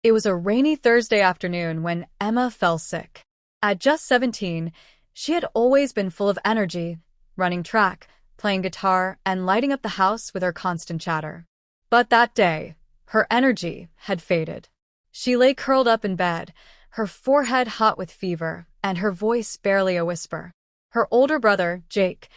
It was a rainy Thursday afternoon when Emma fell sick. At just 17, she had always been full of energy, running track, playing guitar, and lighting up the house with her constant chatter. But that day, her energy had faded. She lay curled up in bed, her forehead hot with fever, and her voice barely a whisper. Her older brother, Jake,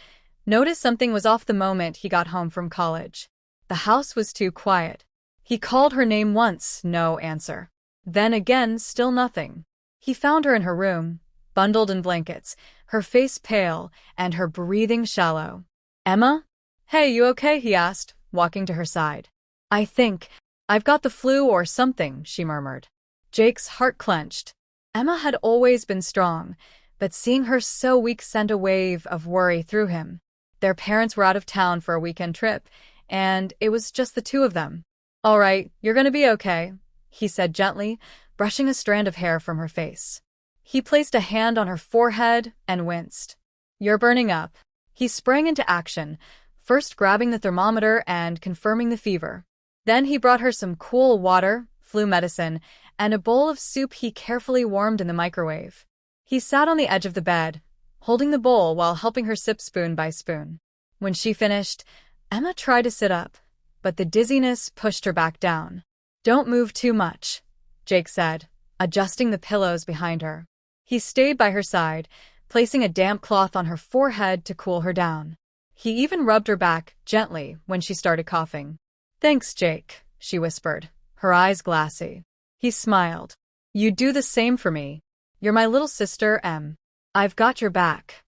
noticed something was off the moment he got home from college. The house was too quiet. He called her name once, no answer. Then again, still nothing. He found her in her room, bundled in blankets, her face pale and her breathing shallow. "Emma? Hey, you okay?" he asked, walking to her side. "I think I've got the flu or something," she murmured. Jake's heart clenched. Emma had always been strong, but seeing her so weak sent a wave of worry through him. Their parents were out of town for a weekend trip, and it was just the two of them. "All right, you're gonna be okay," he said gently, brushing a strand of hair from her face. He placed a hand on her forehead and winced. "You're burning up." He sprang into action, first grabbing the thermometer and confirming the fever. Then he brought her some cool water, flu medicine, and a bowl of soup he carefully warmed in the microwave. He sat on the edge of the bed, holding the bowl while helping her sip spoon by spoon. When she finished, Emma tried to sit up, but the dizziness pushed her back down. "Don't move too much," Jake said, adjusting the pillows behind her. He stayed by her side, placing a damp cloth on her forehead to cool her down. He even rubbed her back gently when she started coughing. "Thanks, Jake," she whispered, her eyes glassy. He smiled. "You'd do the same for me. You're my little sister, Em. I've got your back."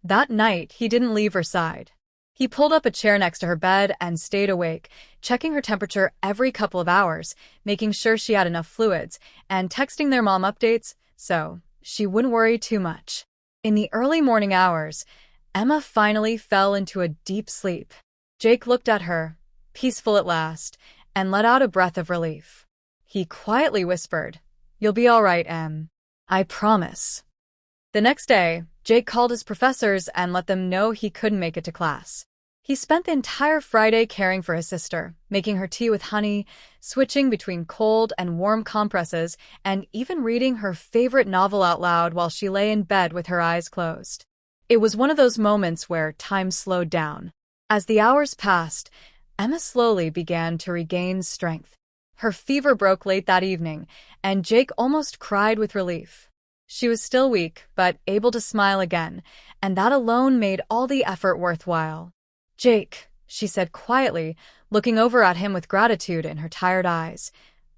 That night, he didn't leave her side. He pulled up a chair next to her bed and stayed awake, checking her temperature every couple of hours, making sure she had enough fluids, and texting their mom updates so she wouldn't worry too much. In the early morning hours, Emma finally fell into a deep sleep. Jake looked at her, peaceful at last, and let out a breath of relief. He quietly whispered, "You'll be all right, Em. I promise." The next day, Jake called his professors and let them know he couldn't make it to class. He spent the entire Friday caring for his sister, making her tea with honey, switching between cold and warm compresses, and even reading her favorite novel out loud while she lay in bed with her eyes closed. It was one of those moments where time slowed down. As the hours passed, Emma slowly began to regain strength. Her fever broke late that evening, and Jake almost cried with relief. She was still weak, but able to smile again, and that alone made all the effort worthwhile. "Jake," she said quietly, looking over at him with gratitude in her tired eyes,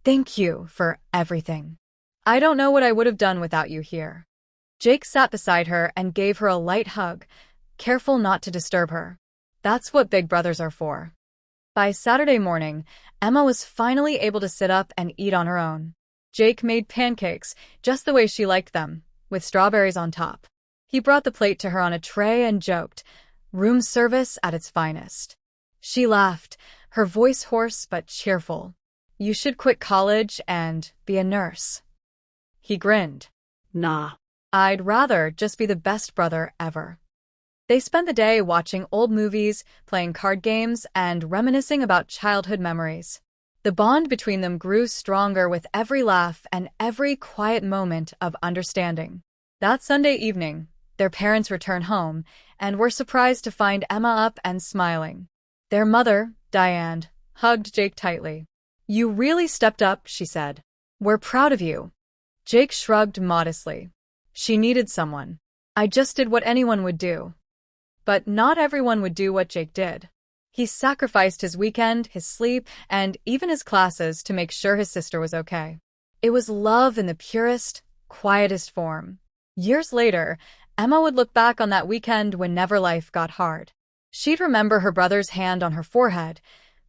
"thank you for everything. I don't know what I would have done without you here." Jake sat beside her and gave her a light hug, careful not to disturb her. That's what big brothers are for. By Saturday morning, Emma was finally able to sit up and eat on her own. Jake made pancakes, just the way she liked them, with strawberries on top. He brought the plate to her on a tray and joked, "Room service at its finest." She laughed, her voice hoarse but cheerful. "You should quit college and be a nurse." He grinned. "Nah. I'd rather just be the best brother ever." They spent the day watching old movies, playing card games, and reminiscing about childhood memories. The bond between them grew stronger with every laugh and every quiet moment of understanding. That Sunday evening, their parents returned home and were surprised to find Emma up and smiling. Their mother, Diane, hugged Jake tightly. "You really stepped up," she said. "We're proud of you." Jake shrugged modestly. "She needed someone. I just did what anyone would do." But not everyone would do what Jake did. He sacrificed his weekend, his sleep, and even his classes to make sure his sister was okay. It was love in the purest, quietest form. Years later, Emma would look back on that weekend whenever life got hard. She'd remember her brother's hand on her forehead,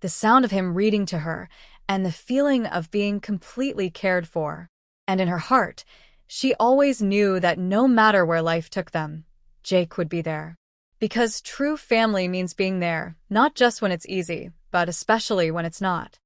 the sound of him reading to her, and the feeling of being completely cared for. And in her heart, she always knew that no matter where life took them, Jake would be there. Because true family means being there, not just when it's easy, but especially when it's not.